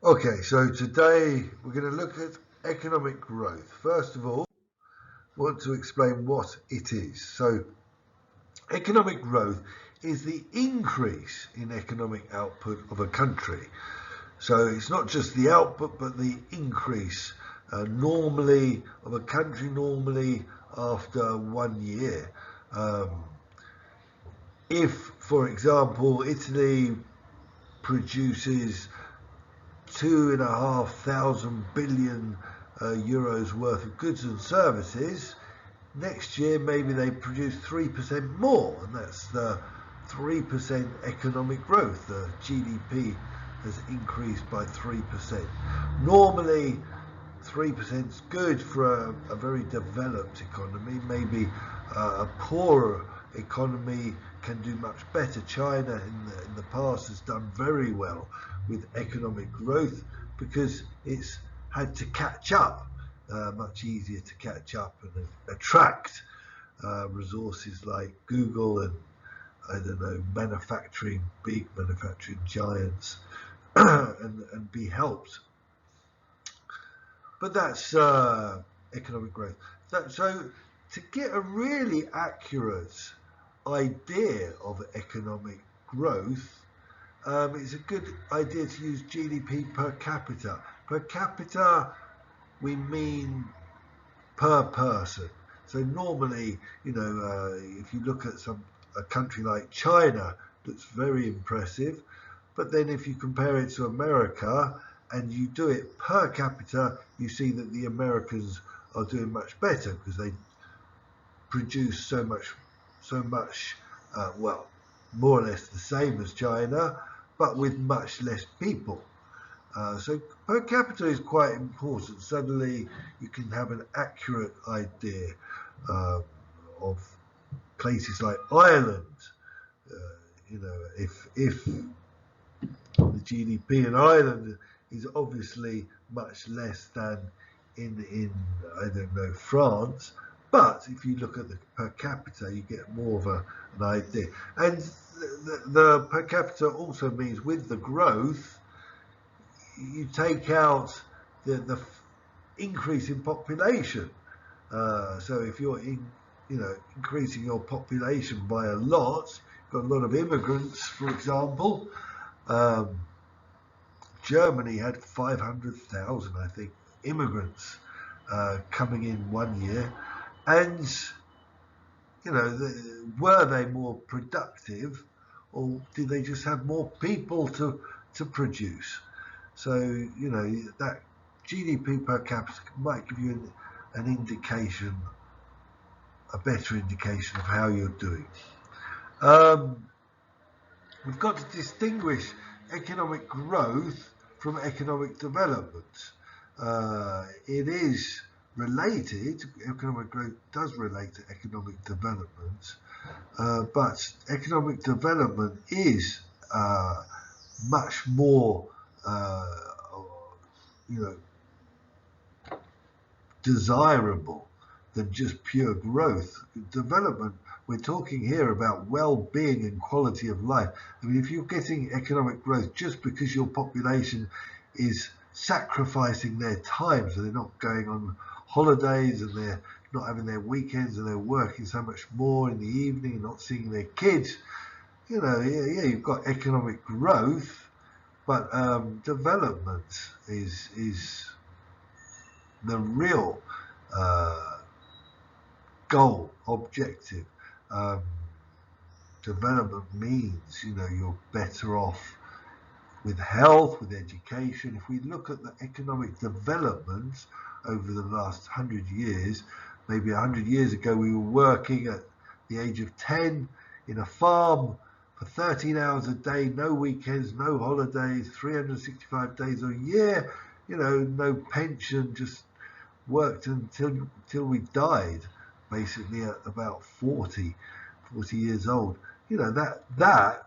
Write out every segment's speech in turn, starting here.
Okay, so today we're going to look at economic growth. First of all, I want to explain what it is. So, economic growth is the increase in economic output of a country. So, it's not just the output, but the increase normally of a country, normally after 1 year. Um, if, for example, Italy produces 2,500 billion euros worth of goods and services. Next year, maybe they produce 3% more, and that's the 3% economic growth. The GDP has increased by 3%. Normally, 3% is good for a very developed economy. Maybe a poorer economy can do much better. China in the past has done very well with economic growth because it's had to catch up, much easier to catch up and attract resources like Google and I don't know, big manufacturing giants, and be helped. But that's economic growth. So to get a really accurate idea of economic growth, it's a good idea to use GDP per capita. Per capita, we mean per person. So normally, if you look at a country like China, that's very impressive. But then if you compare it to America and you do it per capita, you see that the Americans are doing much better because they produce so much, well, more or less the same as China, but with much less people. So per capita is quite important. Suddenly you can have an accurate idea uh, of places like Ireland. Uh, if the GDP in Ireland is obviously much less than in I don't know France, but if you look at the per capita, you get more of an idea. And the per capita also means with the growth, you take out the increase in population. So if you're increasing your population by a lot, you've got a lot of immigrants, for example. Um, Germany had 500,000, I think, immigrants coming in 1 year, and were they more productive, or did they just have more people to produce? So that GDP per capita might give you an indication, a better indication of how you're doing. Um, we've got to distinguish economic growth from economic development. It is related, economic growth does relate to economic development, but economic development is much more, uh, you know, desirable than just pure growth. Development, we're talking here about well-being and quality of life. I mean, if you're getting economic growth just because your population is sacrificing their time, so they're not going on holidays and they're not having their weekends and they're working so much more in the evening and not seeing their kids, yeah, you've got economic growth, but development is the real uh, goal, objective. Um, Development means, you're better off with health, with education. If we look at the economic developments over the last 100 years, maybe 100 years ago we were working at the age of 10 in a farm for 13 hours a day, no weekends, no holidays, 365 days a year, no pension, just worked until we died, basically at about 40 years old. That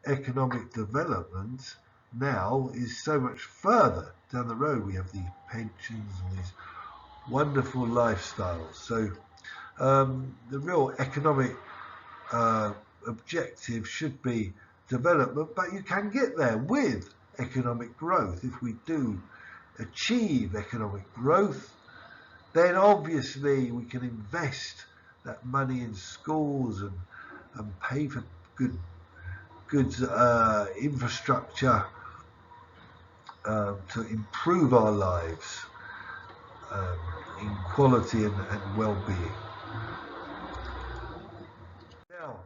economic development now is so much further down the road. We have these pensions and these wonderful lifestyles. So the real economic uh, objective should be development, but you can get there with economic growth. If we do achieve economic growth, then obviously we can invest that money in schools and pay for good infrastructure to improve our lives in quality and well-being. Now,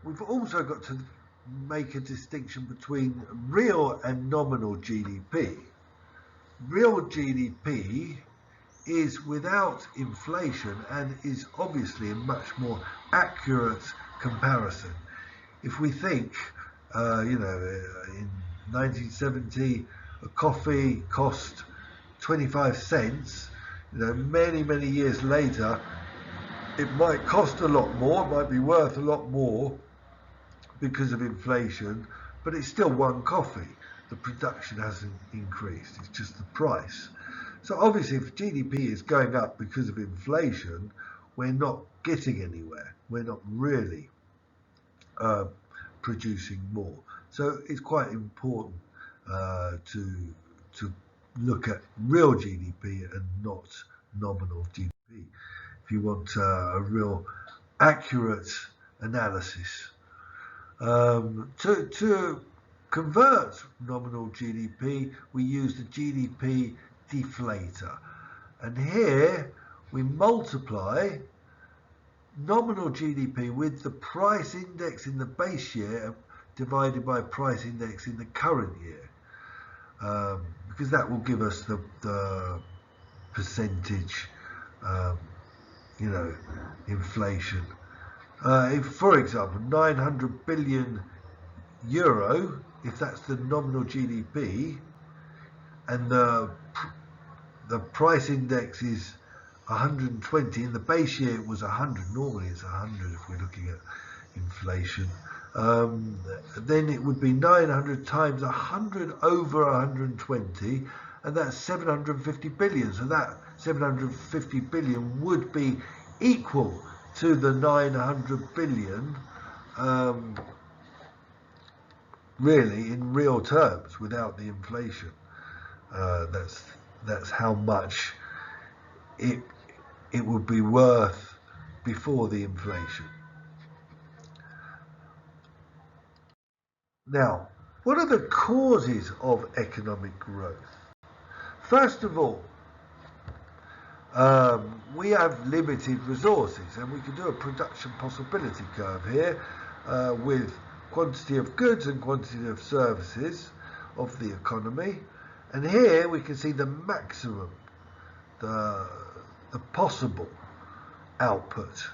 we've also got to make a distinction between real and nominal GDP. Real GDP is without inflation and is obviously a much more accurate comparison. If we think, in 1970, a coffee cost 25 cents, many years later, it might cost a lot more, it might be worth a lot more because of inflation, but it's still one coffee. The production hasn't increased, it's just the price. So obviously if GDP is going up because of inflation, we're not getting anywhere. We're not really producing more. So it's quite important to look at real GDP and not nominal GDP if you want a real accurate analysis. To convert nominal GDP, we use the GDP deflator. And here we multiply nominal GDP with the price index in the base year divided by price index in the current year, because that will give us the percentage, inflation. If, for example, 900 billion euro, if that's the nominal GDP, and the price index is 120, in the base year it was 100, normally it's 100 if we're looking at inflation, then it would be 900 times 100 over 120, and that's 750 billion. So that 750 billion would be equal to the 900 billion, really in real terms, without the inflation. That's how much it would be worth before the inflation. Now, what are the causes of economic growth? First of all, we have limited resources, and we can do a production possibility curve here with quantity of goods and quantity of services of the economy. And here we can see the maximum, the possible output.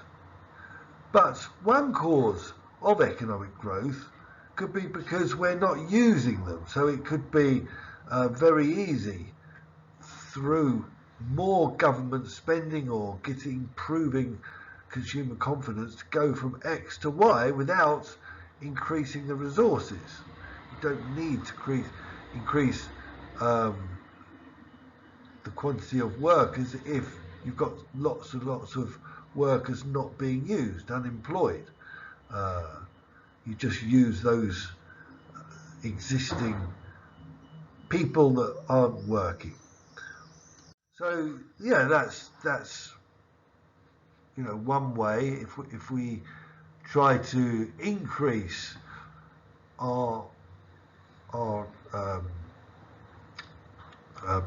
But one cause of economic growth could be because we're not using them. So it could be very easy through more government spending or improving consumer confidence to go from X to Y without increasing the resources. You don't need to increase the quantity of workers if you've got lots and lots of workers not being used, unemployed. You just use those existing people that aren't working. So yeah, that's one way. If we try to increase our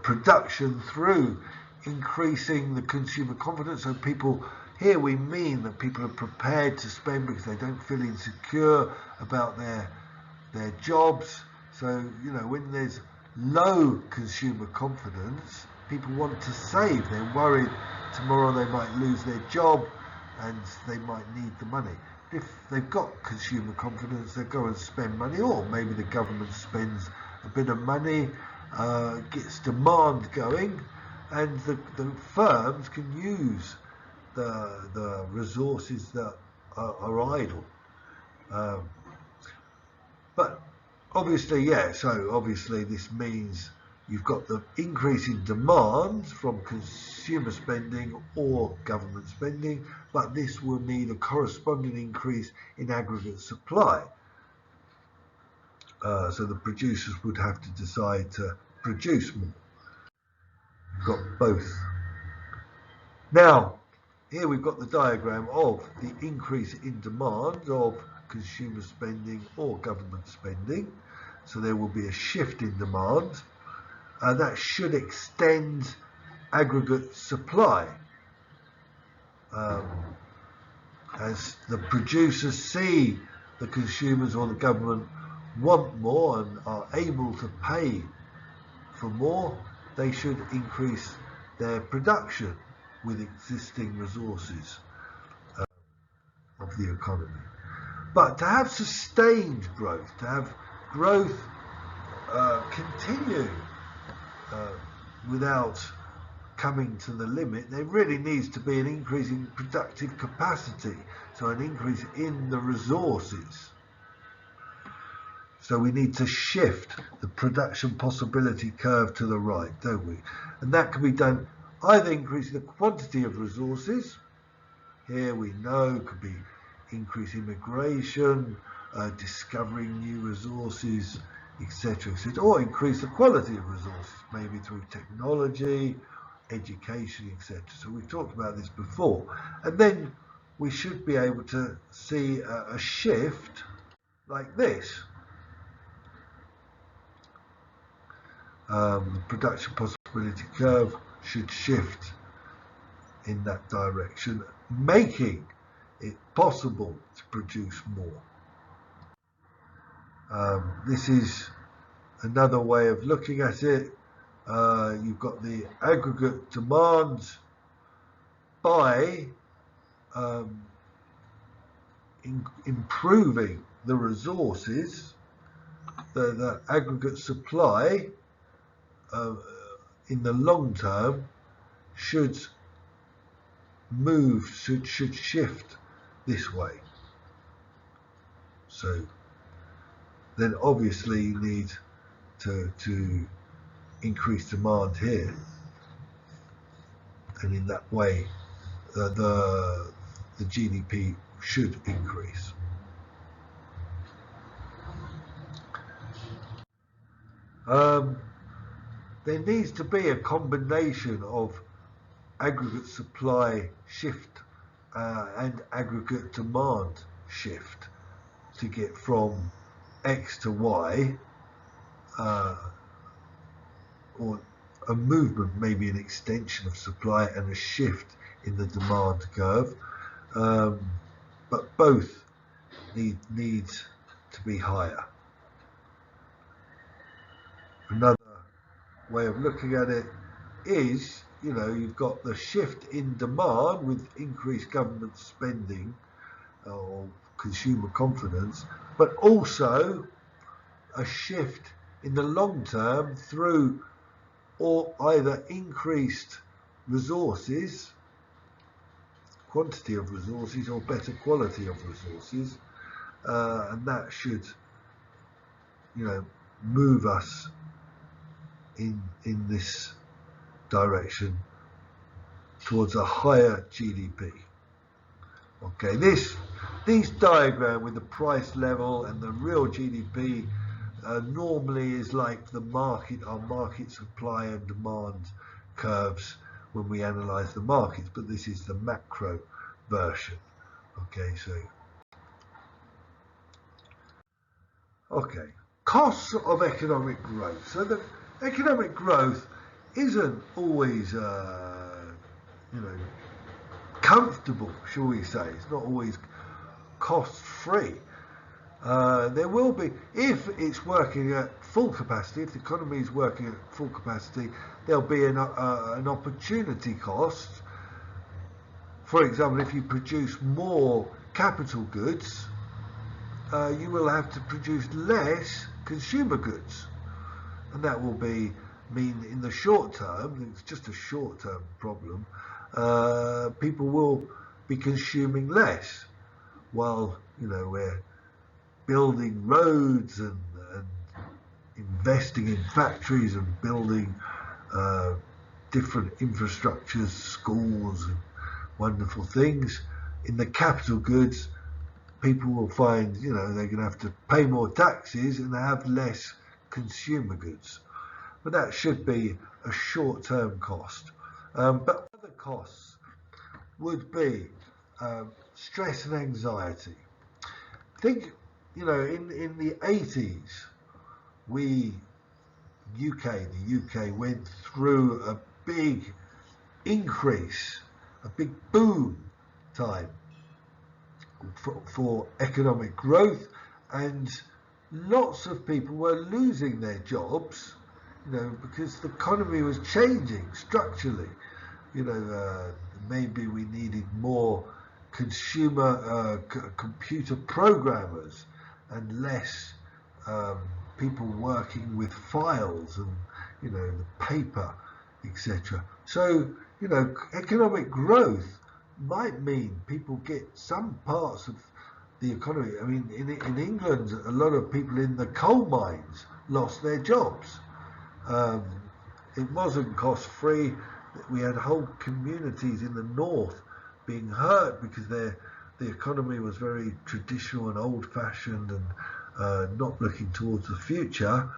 production through increasing the consumer confidence, so people, here we mean that people are prepared to spend because they don't feel insecure about their jobs. So when there's low consumer confidence, people want to save. They're worried tomorrow they might lose their job and they might need the money. If they've got consumer confidence, they'll go and spend money, or maybe the government spends a bit of money, gets demand going, and the firms can use the resources that are idle. But obviously, so obviously this means you've got the increase in demand from consumer spending or government spending, but this will need a corresponding increase in aggregate supply. So the producers would have to decide to produce more. You've got both. Now, here we've got the diagram of the increase in demand of consumer spending or government spending. So there will be a shift in demand, and that should extend aggregate supply. As the producers see the consumers or the government want more and are able to pay for more, they should increase their production with existing resources of the economy. But to have sustained growth, to have growth continue without coming to the limit, there really needs to be an increase in productive capacity, so an increase in the resources. So we need to shift the production possibility curve to the right, don't we? And that can be done either increasing the quantity of resources. Here we know could be increase immigration, discovering new resources, etc., etc., or increase the quality of resources, maybe through technology, education, etc. So we've talked about this before. And then we should be able to see a shift like this. The production possibility curve should shift in that direction, making it possible to produce more. This is another way of looking at it. You've got the aggregate demand by improving the resources, the aggregate supply in the long term should move, should shift this way. So then obviously you need to increase demand here, and in that way the GDP should increase. There needs to be a combination of aggregate supply shift and aggregate demand shift to get from X to Y, or a movement, maybe an extension of supply and a shift in the demand curve, but both need to be higher. Another way of looking at it is, you've got the shift in demand with increased government spending or consumer confidence, but also a shift in the long term through or either increased resources, quantity of resources, or better quality of resources, and that should move us in this direction towards a higher GDP. Okay, this diagram with the price level and the real GDP normally is like our market supply and demand curves when we analyze the markets, but this is the macro version. Okay, costs of economic growth. So the economic growth isn't always comfortable, shall we say. It's not always cost-free. There will be, if it's working at full capacity, if the economy is working at full capacity, there'll be an opportunity cost. For example, if you produce more capital goods, you will have to produce less consumer goods, and that will mean in the short term, it's just a short-term problem, people will be consuming less while we're building roads and investing in factories and building different infrastructures, schools and wonderful things. In the capital goods, people will find, they're going to have to pay more taxes and have less consumer goods. But that should be a short-term cost. But other costs would be stress and anxiety. Think, in the 80s, the UK went through a big increase, a big boom time for economic growth, and lots of people were losing their jobs, because the economy was changing structurally. Maybe we needed more computer programmers and less people working with files and the paper, etc. So economic growth might mean people get some parts of the economy. I mean, in England, a lot of people in the coal mines lost their jobs. It wasn't cost-free. We had whole communities in the north being hurt because the economy was very traditional and old-fashioned and not looking towards the future.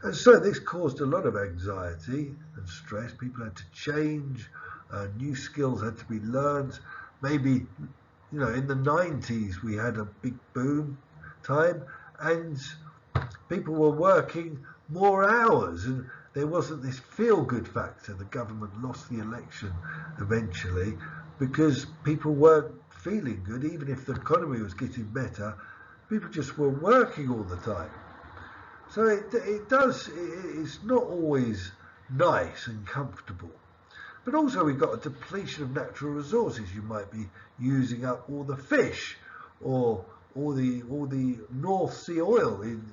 And so this caused a lot of anxiety and stress. People had to change, new skills had to be learned. Maybe, in the 90s we had a big boom time and people were working more hours and there wasn't this feel-good factor. The government lost the election eventually because people weren't feeling good. Even if the economy was getting better, people just were working all the time. So it's not always nice and comfortable. But also we've got a depletion of natural resources. You might be using up all the fish or the North Sea oil. In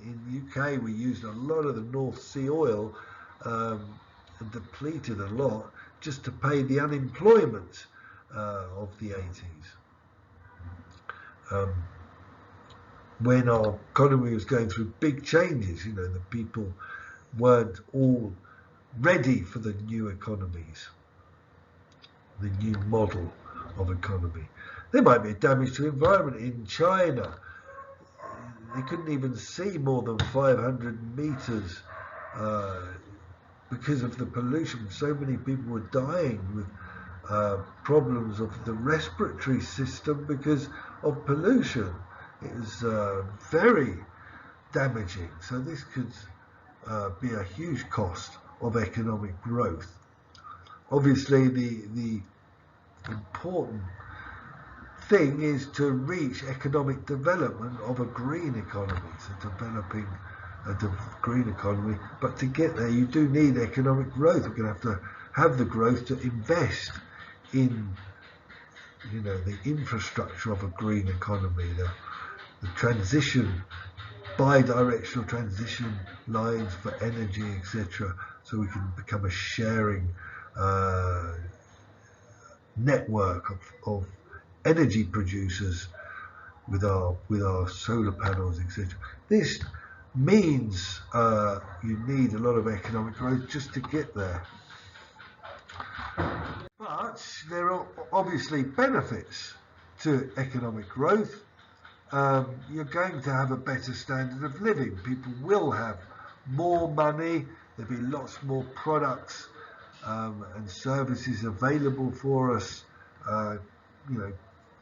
UK we used a lot of the North Sea oil and depleted a lot just to pay the unemployment of the 80s. When our economy was going through big changes, the people weren't all ready for the new economies, the new model of economy. There might be damage to the environment. In China, they couldn't even see more than 500 meters because of the pollution. So many people were dying with problems of the respiratory system because of pollution. It was very damaging. So this could be a huge cost of economic growth. Obviously, the important thing is to reach economic development of a green economy. So developing a green economy, but to get there you do need economic growth. We're going to have to have the growth to invest in the infrastructure of a green economy, the transition, bi-directional transition lines for energy, etc., so we can become a sharing network of energy producers with our solar panels, etc. This means you need a lot of economic growth just to get there. But there are obviously benefits to economic growth. You're going to have a better standard of living. People will have more money. There'll be lots more products and services available for us.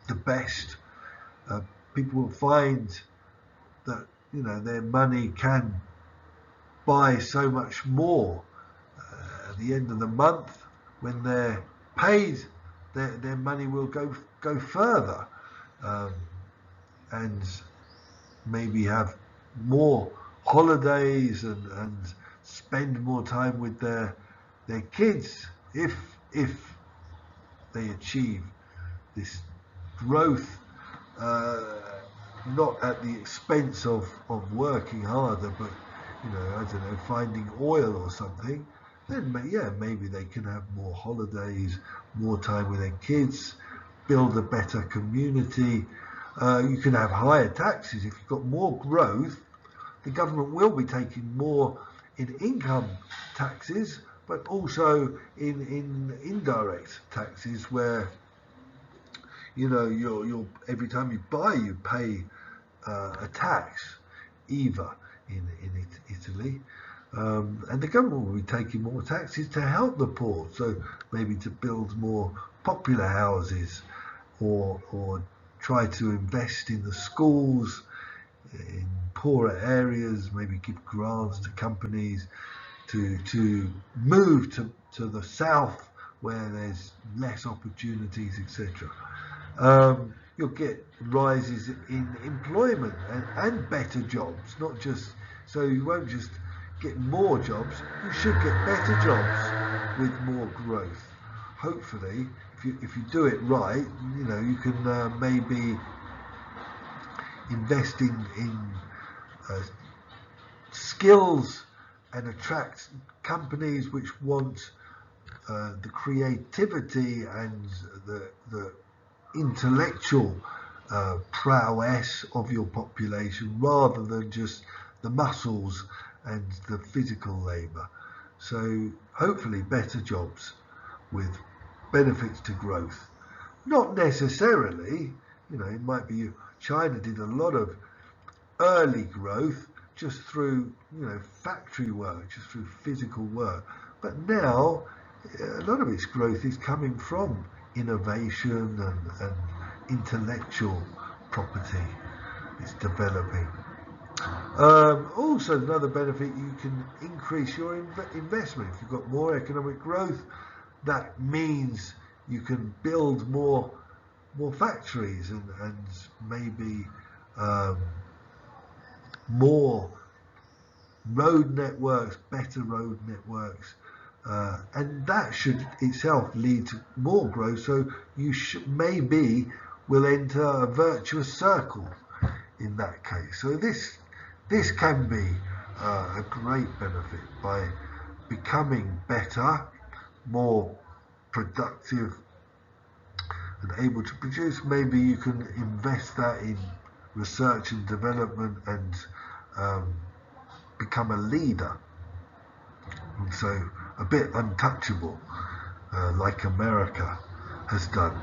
The best. People will find that their money can buy so much more at the end of the month. When they're paid, their money will go further. And maybe have more holidays and spend more time with their kids if they achieve this growth, not at the expense of working harder, but finding oil or something. Then maybe they can have more holidays, more time with their kids, build a better community. You can have higher taxes. If you've got more growth, the government will be taking more in income taxes, but also in indirect taxes where You know, every time you buy, you pay a tax, IVA in Italy. And the government will be taking more taxes to help the poor, so maybe to build more popular houses, or try to invest in the schools in poorer areas, maybe give grants to companies to move to the south where there's less opportunities, etc. You'll get rises in employment and better jobs, not just, so you won't just get more jobs, you should get better jobs with more growth. Hopefully, if you do it right, you know, you can maybe invest in uh, skills and attract companies which want the creativity and the intellectual prowess of your population rather than just the muscles and the physical labour. So hopefully better jobs with benefits to growth. Not necessarily, you know, it might be China did a lot of early growth just through, you know, factory work, just through physical work. But now a lot of its growth is coming from innovation and intellectual property. It's developing. Also, another benefit, you can increase your investment. If you've got more economic growth, that means you can build more factories and maybe more road networks, better road networks, and that should itself lead to more growth. So you maybe will enter a virtuous circle in that case. So this can be a great benefit by becoming better, more productive, and able to produce. Maybe you can invest that in research and development and become a leader, and so a bit untouchable, like America has done.